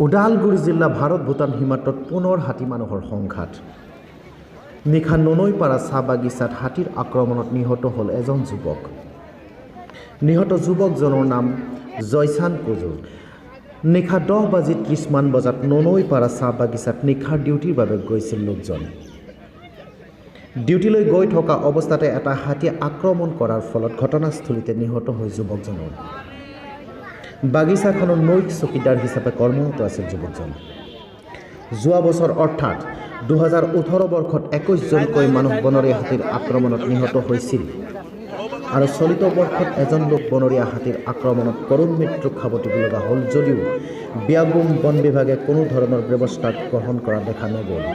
ওদালগুৰি জিলা ভাৰত ভূটান সীমান্তত পুনৰ হাতী মানুহৰ সংঘাত। নিশা ননৈপাৰা চাহ বাগিচাত হাতীৰ আক্ৰমণত নিহত হ'ল এজন যুৱক। নিহত যুৱকজনৰ নাম জয়চান কুজুৰ। নিশা 10:30 বজাত ননৈপাৰা চাহ বাগিচাত নিশাৰ ডিউটিৰ বাবে গৈছিল লোকজন। ডিউটিলৈ গৈ থকা অৱস্থাতে এটা হাতীয়ে আক্ৰমণ কৰাৰ ফলত ঘটনাস্থলীতে নিহত হৈ যুৱকজনৰ। বাগিচাখনৰ নৈক চকীদাৰ হিচাপে কৰ্মৰত আছিল যুৱকজন। যোৱা বছৰ অৰ্থাৎ 2018 বৰ্ষত 21জনকৈ মানুহ বনৰীয়া হাতীৰ আক্ৰমণত নিহত হৈছিল আৰু চলিত বৰ্ষত এজন লোক বনৰীয়া হাতীৰ আক্ৰমণত কৰুণ মৃত্যুক সাৱটিব লগা হ'ল যদিও বিয়াগুম বন বিভাগে কোনো ধৰণৰ ব্যৱস্থা গ্ৰহণ কৰা দেখা নগ'ল।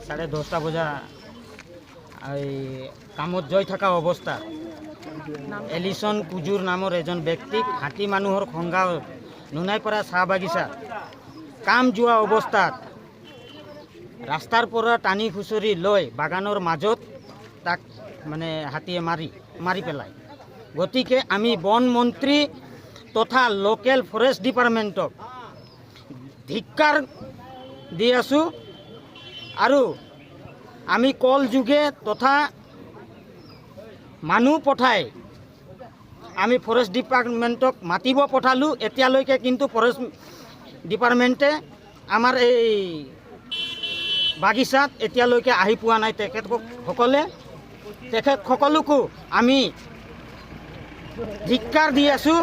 সাড়ে 10টা বজা কামত যাই থাকা অবস্থা এলিসন কুজুর নামৰ এজন ব্যক্তিক হাতী মানুহৰ সংঘাত নুনাইপাৰা চাহ বাগিচা কাম যোৱা অৱস্থাত ৰাস্তাৰ পৰা টানি খুচৰি লৈ বাগানৰ মাজত তাক মানে হাতীয়ে মাৰি পেলায়। গতিকে আমি বন মন্ত্ৰী তথা লোকেল ফৰেষ্ট ডিপাৰ্টমেণ্টক ধিক্কাৰ দি আছোঁ আৰু আমি কল যোগে তথা মানুহ পঠাই আমি ফৰেষ্ট ডিপাৰ্টমেণ্টক মাতিব পঠালোঁ। এতিয়ালৈকে কিন্তু ফৰেষ্ট ডিপাৰ্টমেণ্টে আমাৰ এই বাগিচাত এতিয়ালৈকে আহি পোৱা নাই। তেখেতসকলকো আমি ধিক্কাৰ দি আছোঁ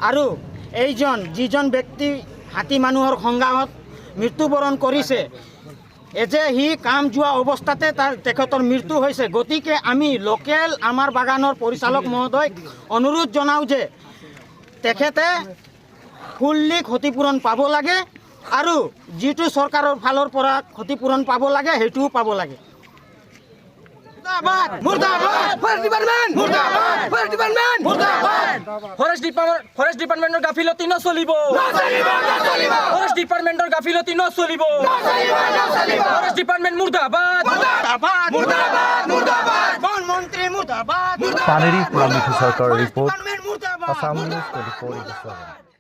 আৰু যিজন ব্যক্তি হাতী মানুহৰ সংঘাতত মৃত্যুবৰণ কৰিছে যে সি কাম যোৱা অৱস্থাতে তেখেতৰ মৃত্যু হৈছে। গতিকে আমি লোকেল আমাৰ বাগানৰ পৰিচালক মহোদয়ক অনুৰোধ জনাওঁ যে তেখেতে ফুল্লি ক্ষতিপূৰণ পাব লাগে আৰু যিটো চৰকাৰৰ ফালৰ পৰা ক্ষতিপূৰণ পাব লাগে সেইটোও পাব লাগে। ফৰেষ্ট ডিপাৰ্টমেণ্টৰ গাফিলতি নচলিব। ফৰেষ্ট ডিপাৰ্টমেণ্টৰ গাফিলতি নচলিব। ফৰেষ্ট ডিপাৰ্টমেণ্ট মুৰ্দাবাদ। বন মন্ত্ৰী মুৰ্দাবাদ। পানেৰী পৰা মিঠু চৰকাৰৰ ৰিপৰ্ট, আসাম নিউজ 24/7।